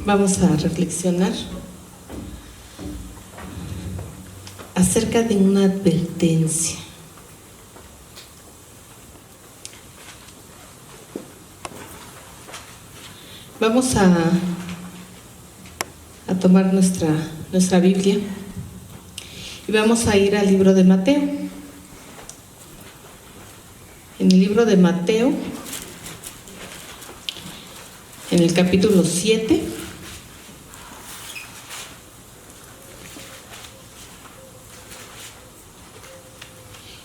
Vamos a reflexionar acerca de una advertencia. Vamos a tomar nuestra Biblia y vamos a ir al libro de Mateo. En el libro de Mateo, en el capítulo 7,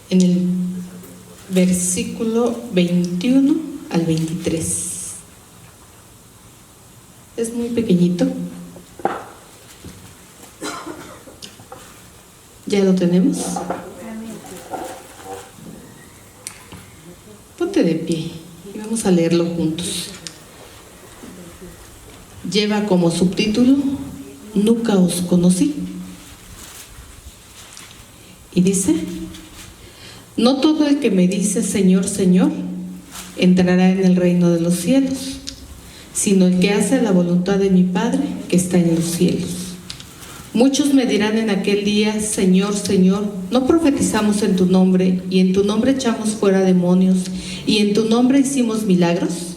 en el versículo 21 al 23. Es muy pequeñito. ¿Ya lo tenemos? Ponte de pie y vamos a leerlo juntos. Lleva como subtítulo: Nunca os conocí. Y dice: No todo el que me dice Señor, Señor, entrará en el reino de los cielos, sino el que hace la voluntad de mi Padre que está en los cielos. Muchos me dirán en aquel día: Señor, Señor, ¿no profetizamos en tu nombre, y en tu nombre echamos fuera demonios, y en tu nombre hicimos milagros?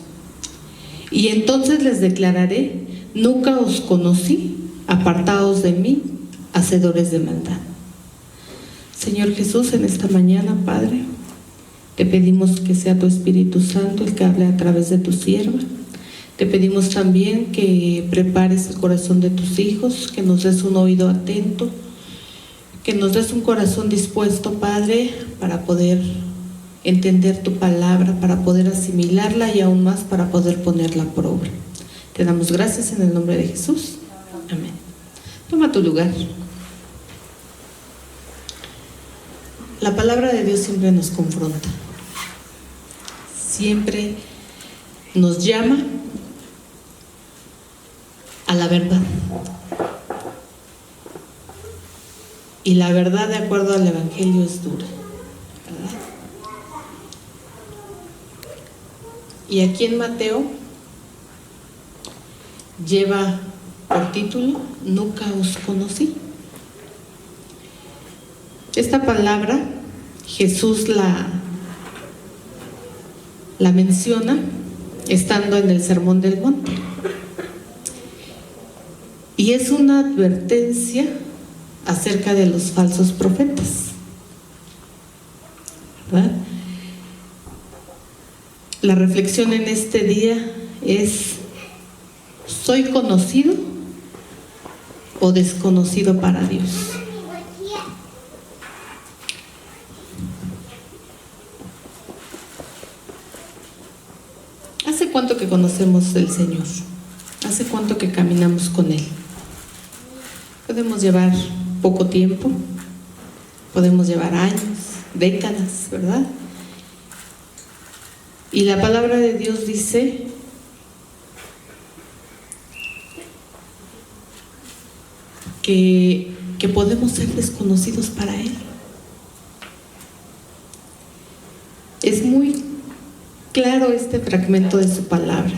Y entonces les declararé: Nunca os conocí, apartaos de mí, hacedores de maldad. Señor Jesús, en esta mañana, Padre, te pedimos que sea tu Espíritu Santo el que hable a través de tu sierva. Te pedimos también que prepares el corazón de tus hijos, que nos des un oído atento, que nos des un corazón dispuesto, Padre, para poder entender tu palabra, para poder asimilarla y aún más para poder ponerla por obra. Te damos gracias en el nombre de Jesús. Amén. Toma tu lugar. La palabra de Dios siempre nos confronta, siempre nos llama a la verdad. Y la verdad, de acuerdo al Evangelio, es dura, ¿verdad? Y aquí en Mateo lleva por título: Nunca os conocí. Esta palabra Jesús la menciona estando en el Sermón del Monte. Y es una advertencia acerca de los falsos profetas, ¿verdad? La reflexión en este día es: ¿soy conocido o desconocido para Dios? ¿Hace cuánto que conocemos del Señor? ¿Hace cuánto que caminamos con Él? Podemos llevar poco tiempo, podemos llevar años, décadas, ¿verdad? Y la palabra de Dios dice que podemos ser desconocidos para Él. Es muy claro este fragmento de su palabra.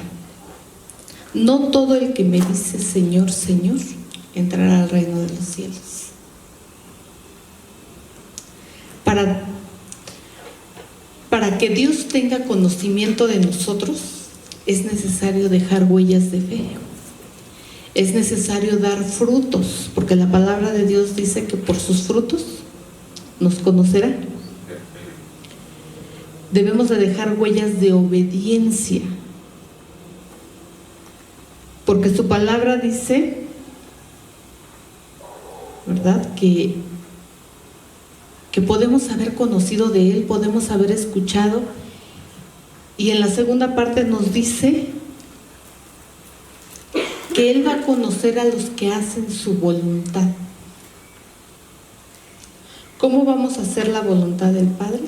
No todo el que me dice Señor, Señor, entrará al reino de los cielos. Para que Dios tenga conocimiento de nosotros, es necesario dejar huellas de fe. Es necesario dar frutos, porque la palabra de Dios dice que por sus frutos nos conocerá. Debemos de dejar huellas de obediencia, porque su palabra dice, ¿verdad?, que podemos haber conocido de Él, podemos haber escuchado, y en la segunda parte nos dice que Él va a conocer a los que hacen su voluntad. ¿Cómo vamos a hacer la voluntad del Padre?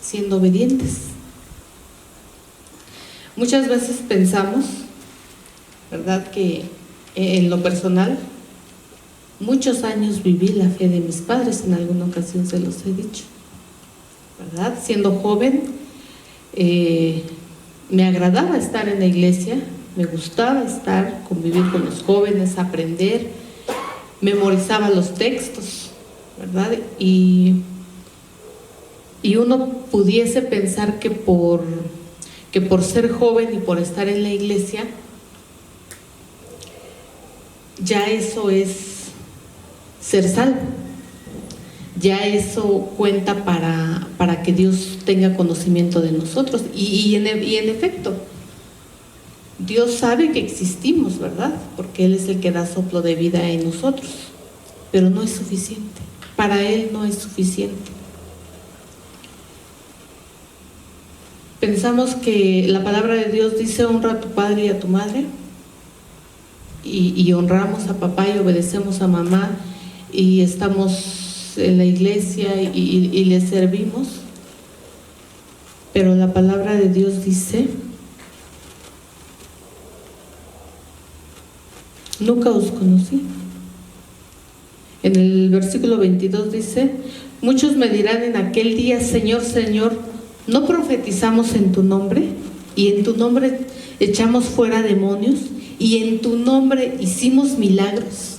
Siendo obedientes. Muchas veces pensamos, ¿verdad?, que en lo personal, muchos años viví la fe de mis padres, en alguna ocasión se los he dicho, ¿verdad? Siendo joven, me agradaba estar en la iglesia, me gustaba estar, convivir con los jóvenes, aprender, memorizaba los textos, ¿verdad? Y uno pudiese pensar que por ser joven y por estar en la iglesia, ya eso es ser salvo, ya eso cuenta para que Dios tenga conocimiento de nosotros. Y en efecto, Dios sabe que existimos, ¿verdad? Porque Él es el que da soplo de vida en nosotros, pero no es suficiente, para Él no es suficiente. Pensamos que la palabra de Dios dice: honra a tu padre y a tu madre, y honramos a papá y obedecemos a mamá, y estamos en la iglesia y le servimos, pero la palabra de Dios dice: nunca os conocí. En el versículo 22 dice: muchos me dirán en aquel día: Señor, Señor, ¿no profetizamos en tu nombre? Y en tu nombre echamos fuera demonios, y en tu nombre hicimos milagros.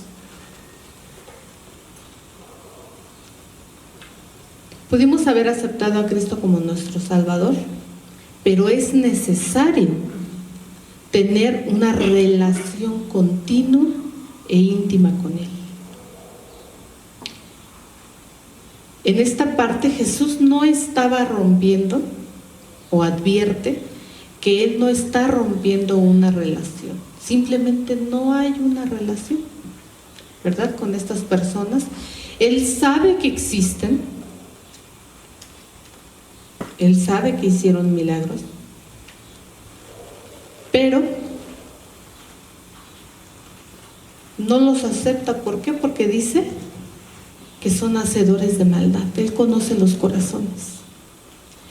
Pudimos haber aceptado a Cristo como nuestro Salvador, pero es necesario tener una relación continua e íntima con Él. En esta parte Jesús no estaba rompiendo, o advierte que Él no está rompiendo una relación, simplemente no hay una relación, ¿verdad?, con estas personas. Él sabe que existen, Él sabe que hicieron milagros, pero no los acepta. ¿Por qué? Porque dice que son hacedores de maldad. Él conoce los corazones.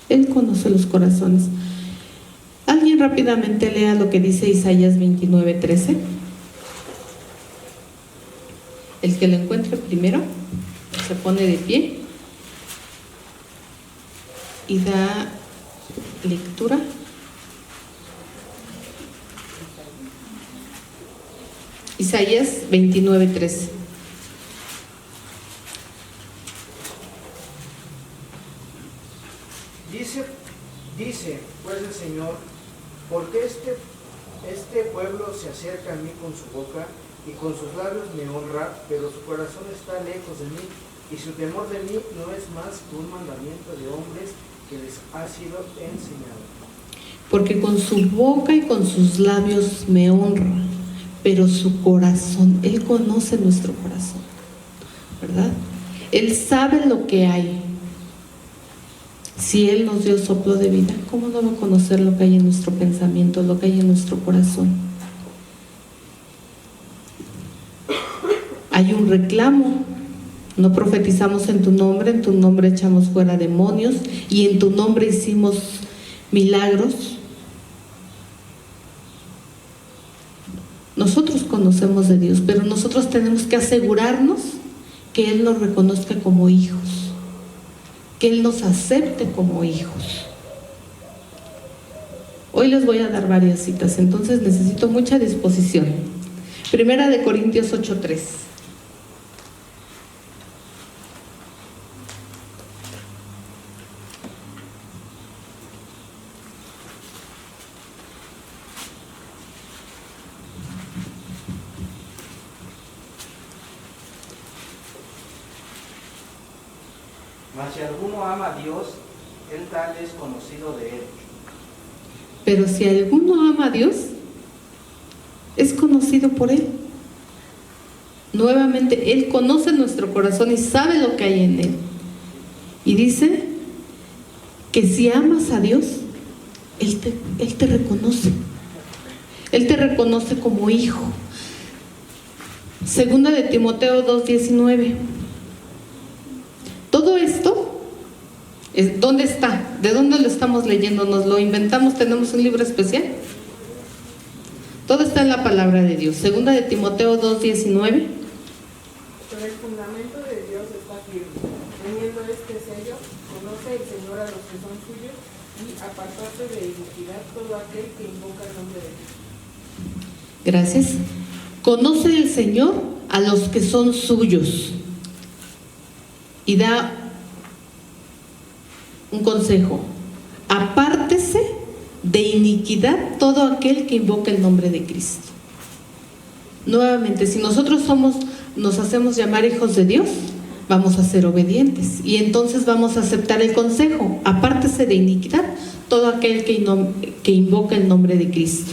Él conoce los corazones. Alguien rápidamente lea lo que dice Isaías 29:13. El que lo encuentre primero se pone de pie y da lectura. Isaías 29:13. Dice pues el Señor: porque este pueblo se acerca a mí con su boca y con sus labios me honra, pero su corazón está lejos de mí, y su temor de mí no es más que un mandamiento de hombres que les ha sido enseñado. Porque con su boca y con sus labios me honra, pero su corazón, Él conoce nuestro corazón, ¿verdad? Él sabe lo que hay. Si Él nos dio soplo de vida, ¿cómo no va a conocer lo que hay en nuestro pensamiento, lo que hay en nuestro corazón? Hay un reclamo: no profetizamos en tu nombre echamos fuera demonios, y en tu nombre hicimos milagros. Nosotros conocemos de Dios, pero nosotros tenemos que asegurarnos que Él nos reconozca como hijos, que Él nos acepte como hijos. Hoy les voy a dar varias citas, entonces necesito mucha disposición. Primera de Corintios 8:3. Mas si alguno ama a Dios, el tal es conocido de Él. Pero si alguno ama a Dios, es conocido por Él. Nuevamente, Él conoce nuestro corazón y sabe lo que hay en Él. Y dice que si amas a Dios, Él te reconoce. Él te reconoce como hijo. Segunda de Timoteo 2:19. Todo esto, ¿dónde está? ¿De dónde lo estamos leyendo? ¿Nos lo inventamos? ¿Tenemos un libro especial? Todo está en la palabra de Dios. Segunda de Timoteo 2:19. Pero el fundamento de Dios está firme. Teniendo este sello, conoce el Señor a los que son suyos, y apartarse de iniquidad todo aquel que invoca el nombre de Dios. Gracias. Conoce el Señor a los que son suyos y da un consejo: apártese de iniquidad todo aquel que invoca el nombre de Cristo. Nuevamente, si nosotros nos hacemos llamar hijos de Dios, vamos a ser obedientes y entonces vamos a aceptar el consejo: apártese de iniquidad todo aquel que invoca el nombre de Cristo.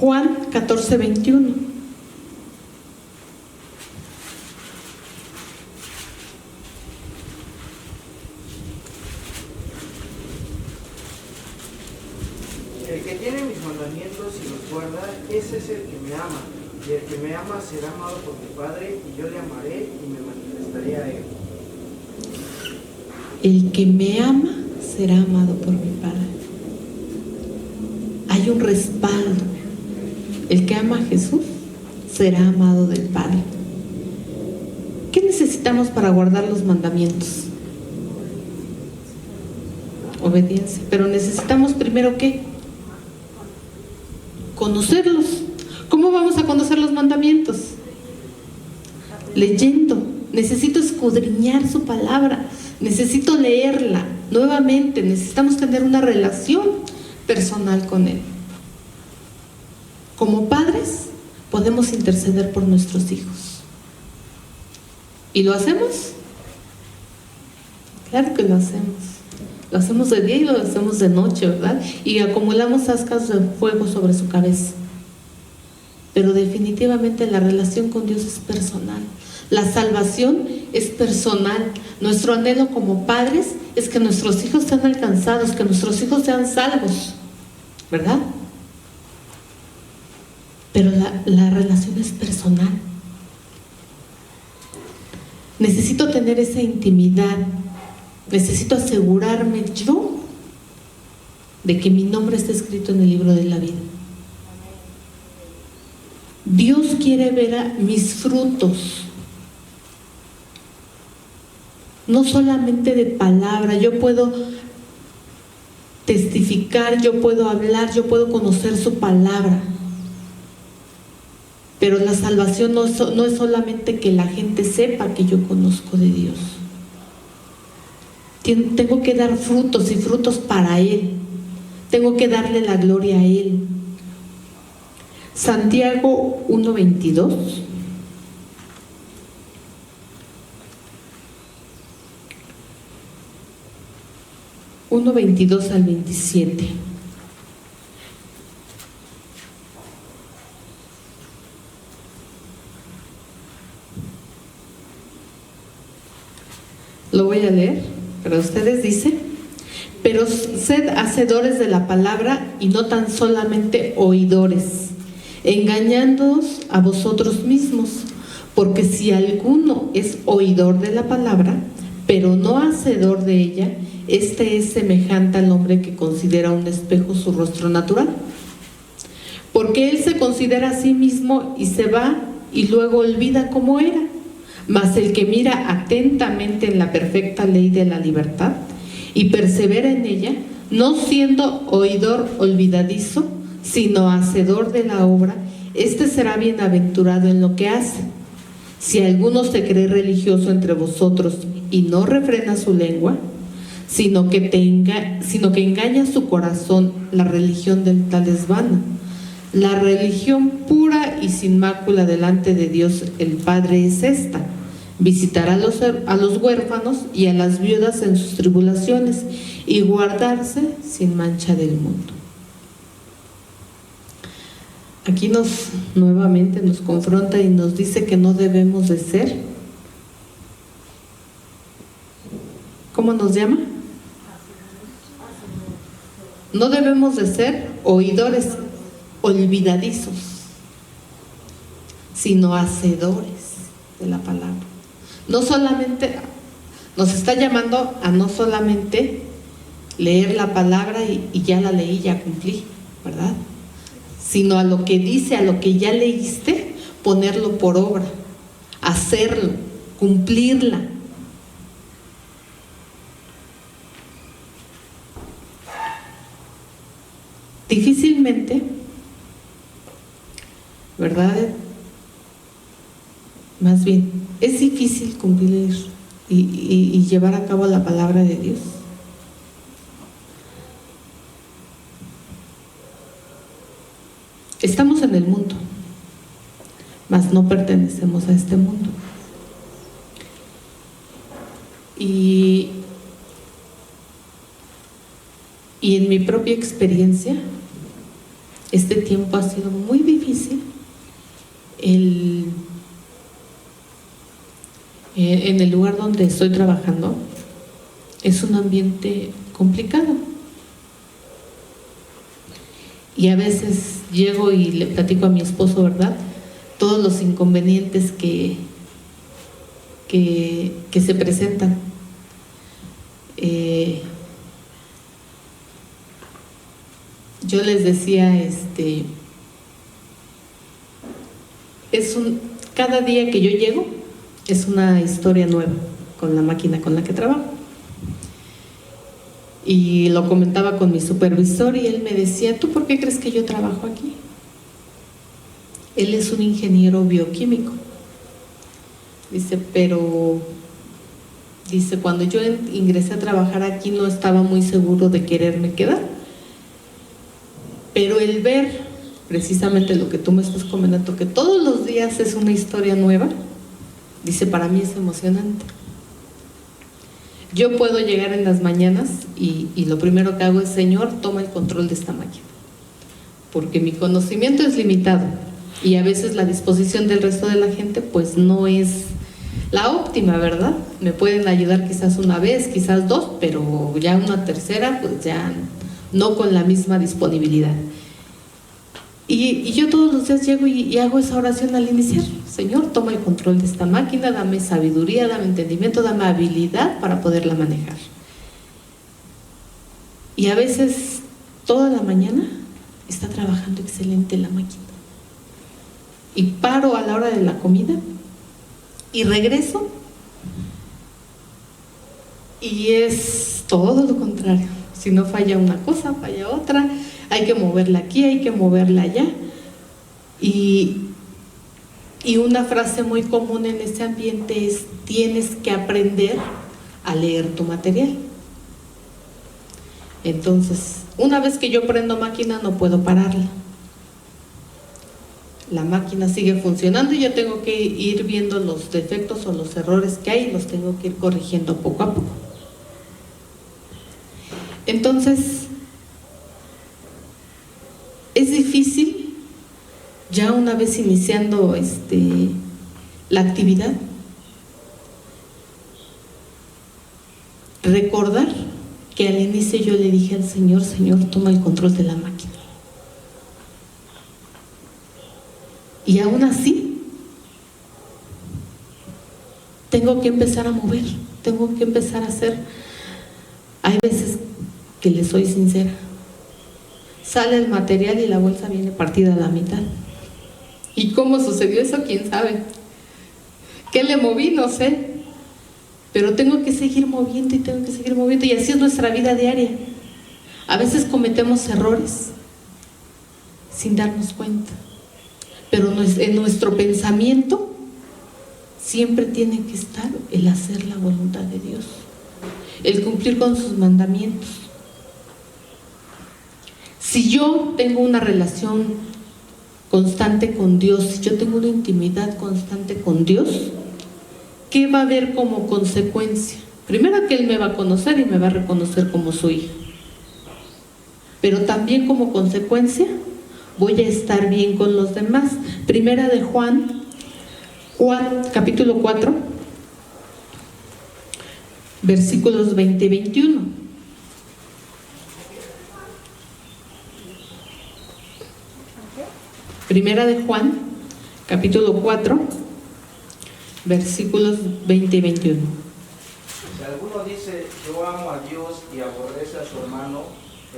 Juan 14:21. El que tiene mis mandamientos y los guarda, ese es el que me ama. Y el que me ama será amado por mi Padre, y yo le amaré y me manifestaré a él. El que me ama será amado por mi Padre. Hay un respaldo. El que ama a Jesús será amado del Padre. ¿Qué necesitamos para guardar los mandamientos? Obediencia. Pero necesitamos primero ¿qué? Conocerlos. ¿Cómo vamos a conocer los mandamientos? Leyendo. Necesito escudriñar su palabra. Necesito leerla nuevamente. Necesitamos tener una relación personal con Él. Como padres podemos interceder por nuestros hijos. ¿Y lo hacemos? Claro que lo hacemos. Lo hacemos de día y lo hacemos de noche, ¿verdad? Y acumulamos ascuas de fuego sobre su cabeza. Pero definitivamente la relación con Dios es personal. La salvación es personal. Nuestro anhelo como padres es que nuestros hijos sean alcanzados, que nuestros hijos sean salvos, ¿verdad? Pero la relación es personal. Necesito tener esa intimidad. Necesito asegurarme yo de que mi nombre está escrito en el libro de la vida. Dios quiere ver mis frutos. No solamente de palabra. Yo puedo testificar, yo puedo hablar, yo puedo conocer su palabra. Pero la salvación no es solamente que la gente sepa que yo conozco de Dios. Tengo que dar frutos y frutos para Él. Tengo que darle la gloria a Él. Santiago 1:22. Uno 22 al 27. Lo voy a leer, pero ustedes dicen: pero sed hacedores de la palabra y no tan solamente oidores, engañándoos a vosotros mismos, porque si alguno es oidor de la palabra, pero no hacedor de ella, este es semejante al hombre que considera un espejo su rostro natural. Porque él se considera a sí mismo y se va y luego olvida cómo era. Mas el que mira atentamente en la perfecta ley de la libertad y persevera en ella, no siendo oidor olvidadizo, sino hacedor de la obra, este será bienaventurado en lo que hace. Si alguno se cree religioso entre vosotros y no refrena su lengua, sino que engaña su corazón, la religión del tal es vana. La religión pura y sin mácula delante de Dios el Padre es esta: visitar a los huérfanos y a las viudas en sus tribulaciones y guardarse sin mancha del mundo. Aquí nuevamente nos confronta y nos dice que no debemos de ser. ¿Cómo nos llama? No debemos de ser oidores olvidadizos, sino hacedores de la palabra. No solamente nos está llamando a no solamente leer la palabra y ya la leí, ya cumplí, ¿verdad? Sino a lo que dice, a lo que ya leíste, ponerlo por obra, hacerlo, cumplirla. difícilmente, ¿verdad? Más bien, es difícil cumplir y llevar a cabo la palabra de Dios. Estamos en el mundo, mas no pertenecemos a este mundo. Y en mi propia experiencia, este tiempo ha sido muy difícil. En el lugar donde estoy trabajando es un ambiente complicado. Y a veces llego y le platico a mi esposo, ¿verdad?, todos los inconvenientes que se presentan. Yo les decía, cada día que yo llego es una historia nueva con la máquina con la que trabajo. Y lo comentaba con mi supervisor y él me decía, ¿tú por qué crees que yo trabajo aquí? Él es un ingeniero bioquímico. Dice, pero cuando yo ingresé a trabajar aquí no estaba muy seguro de quererme quedar. Pero el ver precisamente lo que tú me estás comentando, que todos los días es una historia nueva, dice, para mí es emocionante. Yo puedo llegar en las mañanas y lo primero que hago es, Señor, toma el control de esta máquina, porque mi conocimiento es limitado y a veces la disposición del resto de la gente pues no es la óptima, ¿verdad? Me pueden ayudar quizás una vez, quizás dos, pero ya una tercera pues ya no con la misma disponibilidad. Y yo todos los días llego y hago esa oración al iniciar. Señor, toma el control de esta máquina, dame sabiduría, dame entendimiento, dame habilidad para poderla manejar. Y a veces, toda la mañana, está trabajando excelente la máquina. Y paro a la hora de la comida y regreso y es todo lo contrario. Si no falla una cosa, falla otra, hay que moverla aquí, hay que moverla allá. Y una frase muy común en ese ambiente es, tienes que aprender a leer tu material. Entonces, una vez que yo prendo máquina, no puedo pararla. La máquina sigue funcionando y yo tengo que ir viendo los defectos o los errores que hay y los tengo que ir corrigiendo poco a poco. Entonces, es difícil, ya una vez iniciando la actividad, recordar que al inicio yo le dije al Señor, Señor, toma el control de la máquina. Y aún así, tengo que empezar a mover, tengo que empezar a hacer. Hay veces que les soy sincera, sale el material y la bolsa viene partida a la mitad. ¿Y cómo sucedió eso? ¿Quién sabe? ¿Qué le moví? No sé. Pero tengo que seguir moviendo y tengo que seguir moviendo. Y así es nuestra vida diaria. A veces cometemos errores sin darnos cuenta. Pero en nuestro pensamiento siempre tiene que estar el hacer la voluntad de Dios, el cumplir con sus mandamientos. Si yo tengo una relación constante con Dios, si yo tengo una intimidad constante con Dios, ¿qué va a haber como consecuencia? Primero, que Él me va a conocer y me va a reconocer como su hija. Pero también como consecuencia, voy a estar bien con los demás. Primera de Juan, capítulo 4, versículos 20 y 21. Primera de Juan, capítulo 4, versículos 20 y 21. Si alguno dice, yo amo a Dios y aborrece a su hermano,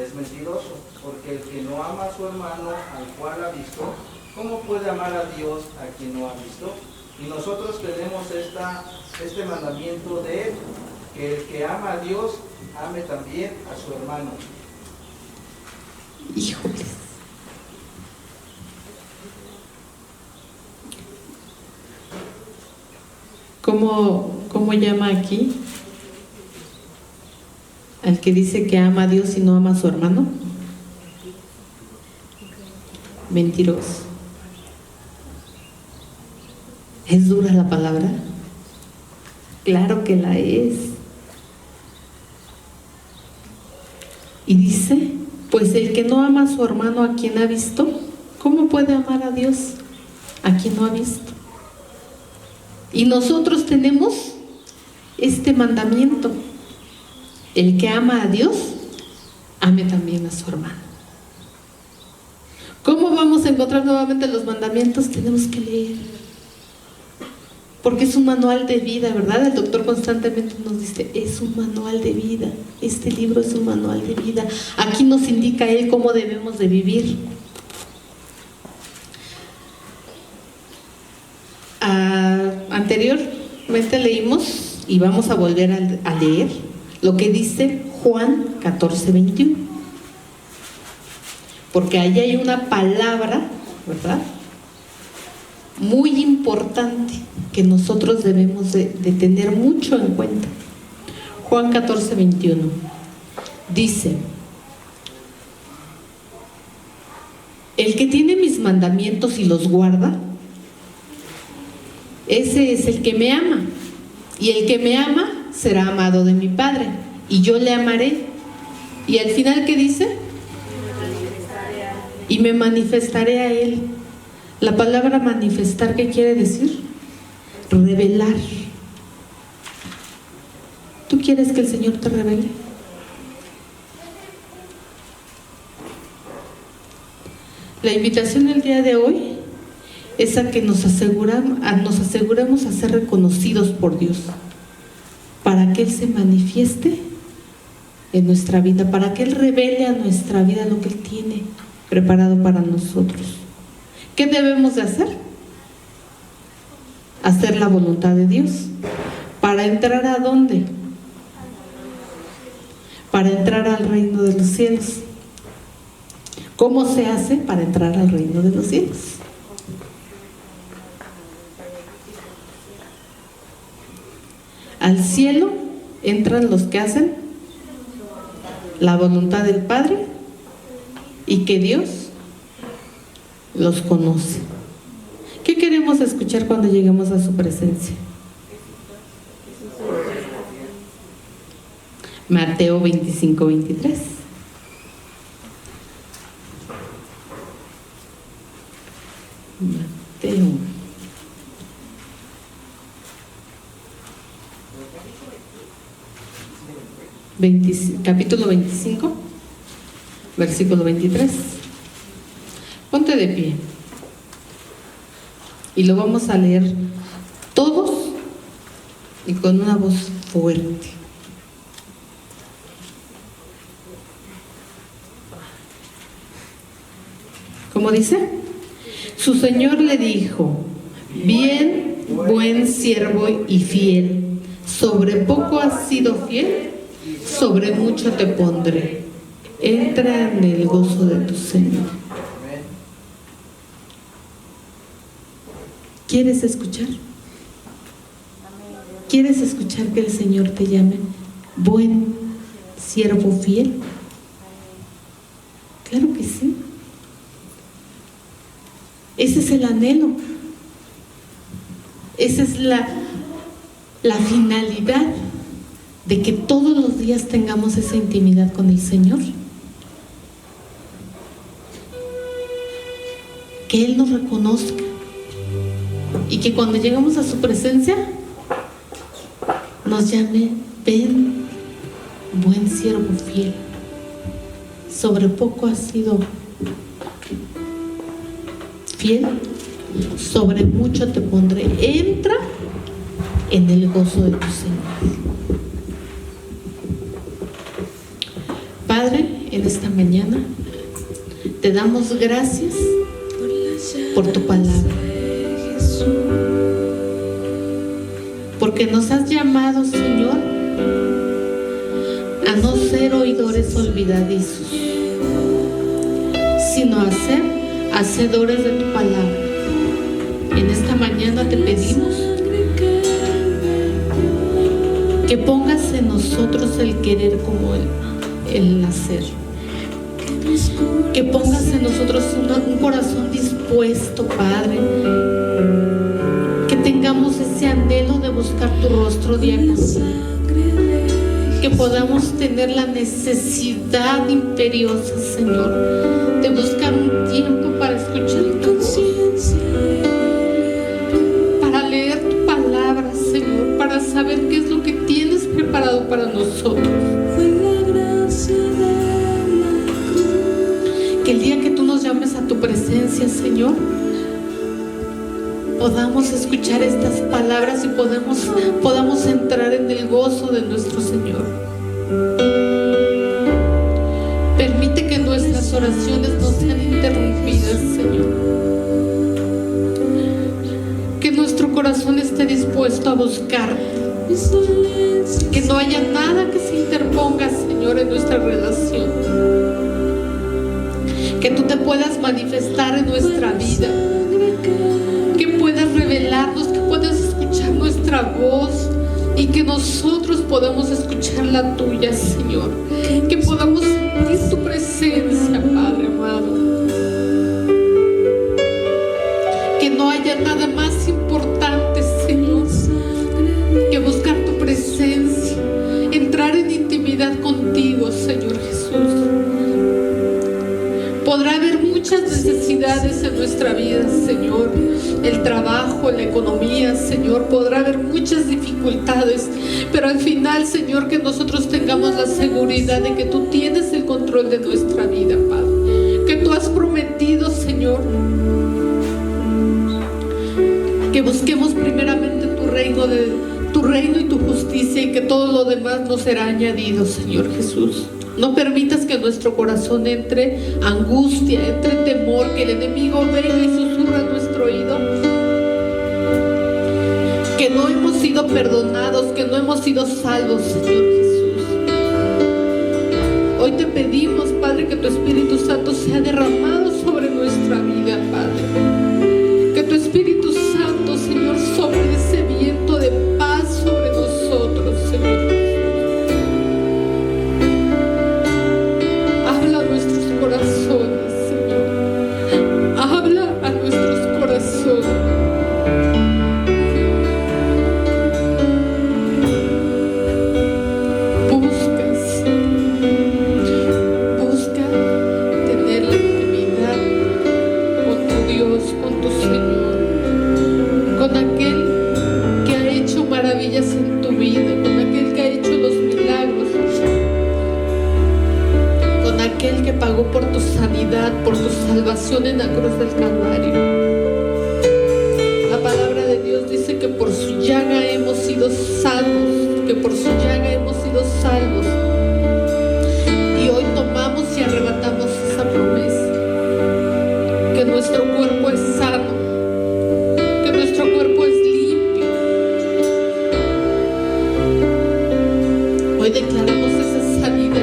es mentiroso, porque el que no ama a su hermano al cual ha visto, ¿cómo puede amar a Dios a quien no ha visto? Y nosotros tenemos este mandamiento de Él, que el que ama a Dios, ame también a su hermano. Híjoles, ¿Cómo llama aquí al que dice que ama a Dios y no ama a su hermano? Mentiroso. ¿Es dura la palabra? Claro que la es. Y dice, pues el que no ama a su hermano a quien ha visto, ¿cómo puede amar a Dios a quien no ha visto? Y nosotros tenemos este mandamiento: el que ama a Dios, ame también a su hermano. ¿Cómo vamos a encontrar nuevamente los mandamientos? Tenemos que leer, porque es un manual de vida, ¿verdad? El doctor constantemente nos dice, es un manual de vida. Este libro es un manual de vida. Aquí nos indica él cómo debemos de vivir. Anteriormente leímos, y vamos a volver a leer lo que dice Juan 14:21, porque ahí hay una palabra, ¿verdad?, muy importante que nosotros debemos de tener mucho en cuenta. Juan 14:21 dice: el que tiene mis mandamientos y los guarda, ese es el que me ama, y el que me ama será amado de mi Padre, y yo le amaré. Y al final, ¿qué dice? Y me manifestaré a él. La palabra manifestar, ¿qué quiere decir? Revelar. ¿Tú quieres que el Señor te revele? La invitación del día de hoy es a que nos aseguremos a ser reconocidos por Dios, para que Él se manifieste en nuestra vida, para que Él revele a nuestra vida lo que Él tiene preparado para nosotros. ¿Qué debemos de hacer? Hacer la voluntad de Dios. ¿Para entrar a dónde? Para entrar al reino de los cielos. ¿Cómo se hace para entrar al reino de los cielos? Al cielo entran los que hacen la voluntad del Padre y que Dios los conoce. ¿Qué queremos escuchar cuando lleguemos a su presencia? Mateo 25:23. Mateo capítulo 25, versículo 23. Ponte de pie y lo vamos a leer todos y con una voz fuerte. ¿Cómo dice? Su Señor le dijo: bien, buen siervo y fiel, sobre poco has sido fiel, sobre mucho te pondré. Entra en el gozo de tu Señor. ¿Quieres escuchar? ¿Quieres escuchar que el Señor te llame buen siervo fiel? Claro que sí. Ese es el anhelo. Esa es la finalidad de que todos los días tengamos esa intimidad con el Señor. Que Él nos reconozca y que cuando llegamos a su presencia nos llame: ven, buen siervo fiel, sobre poco has sido fiel, sobre mucho te pondré. Entra en el gozo de tu Señor. Padre, en esta mañana te damos gracias por tu palabra, porque nos has llamado, Señor, a no ser oidores olvidadizos, sino a ser hacedores de tu palabra. En esta mañana te pedimos Que pongas en nosotros el querer como el hacer. Que pongas en nosotros un corazón dispuesto, Padre. Que tengamos ese anhelo de buscar tu rostro día con día. Que podamos tener la necesidad imperiosa, Señor, de buscar un tiempo para escuchar tu voz, para leer tu palabra, Señor, para saber qué es lo que tienes preparado para nosotros. Que el día que tú nos llames a tu presencia, Señor, podamos escuchar estas palabras y podamos entrar en el gozo de nuestro Señor. Permite que nuestras oraciones no sean interrumpidas, Señor. Que nuestro corazón esté dispuesto a buscarte. Que no haya nada que se interponga, Señor, en nuestra relación. Que tú te puedas manifestar en nuestra vida. Que puedas revelarnos, que puedas escuchar nuestra voz y que nosotros podamos escuchar la tuya, Señor. Que podamos sentir tu presencia, Padre amado. Que no haya nada más importante, Señor, que buscar tu presencia, entrar en intimidad contigo, Señor Jesús. Podrá haber muchas necesidades en nuestra vida, Señor. El trabajo, la economía, Señor. Podrá haber muchas dificultades. Pero al final, Señor, que nosotros tengamos la seguridad de que tú tienes el control de nuestra vida, Padre. Que tú has prometido, Señor, que busquemos primeramente tu reino y tu justicia, y que todo lo demás nos será añadido, Señor Jesús. No permitas que en nuestro corazón entre angustia, entre temor, que el enemigo venga y susurra a nuestro oído que no hemos sido perdonados, que no hemos sido salvos, Señor Jesús. Hoy te pedimos, Padre, que tu Espíritu Santo sea derramado sobre nuestra vida, Padre. Que tu Espíritu Santo, Señor, sobre ese viento de paz sobre nosotros, Señor. Corazones, Señor. Habla a nuestros corazones. Busca tener la intimidad con tu Dios, con tu Señor, con aquel que ha hecho maravillas en tu vida, con aquel que ha hecho los milagros, aquel que pagó por tu sanidad, por tu salvación en la cruz del Calvario. La palabra de Dios dice que por su llaga hemos sido salvos, que por su llaga hemos sido salvos. Y hoy tomamos y arrebatamos esa promesa, que nuestro cuerpo es sano, que nuestro cuerpo es limpio. Hoy declaramos esa sanidad.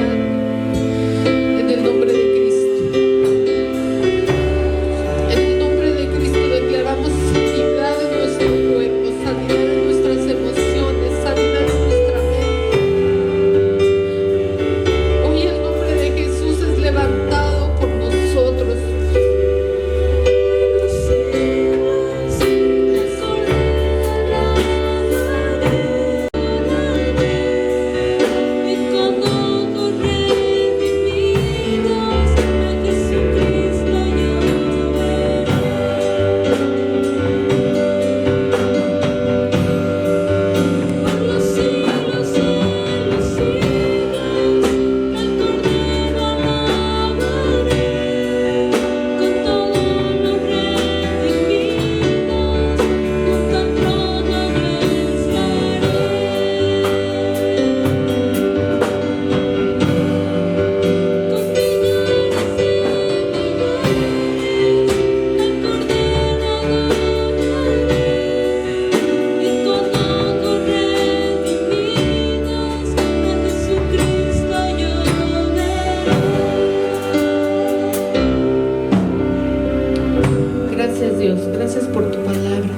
por tu palabra.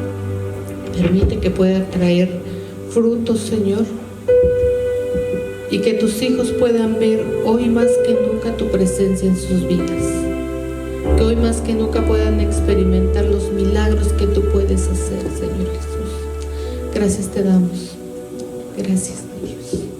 Permite que pueda traer frutos, Señor, y que tus hijos puedan ver hoy más que nunca tu presencia en sus vidas, que hoy más que nunca puedan experimentar los milagros que tú puedes hacer, Señor Jesús. Gracias te damos. Gracias, Dios.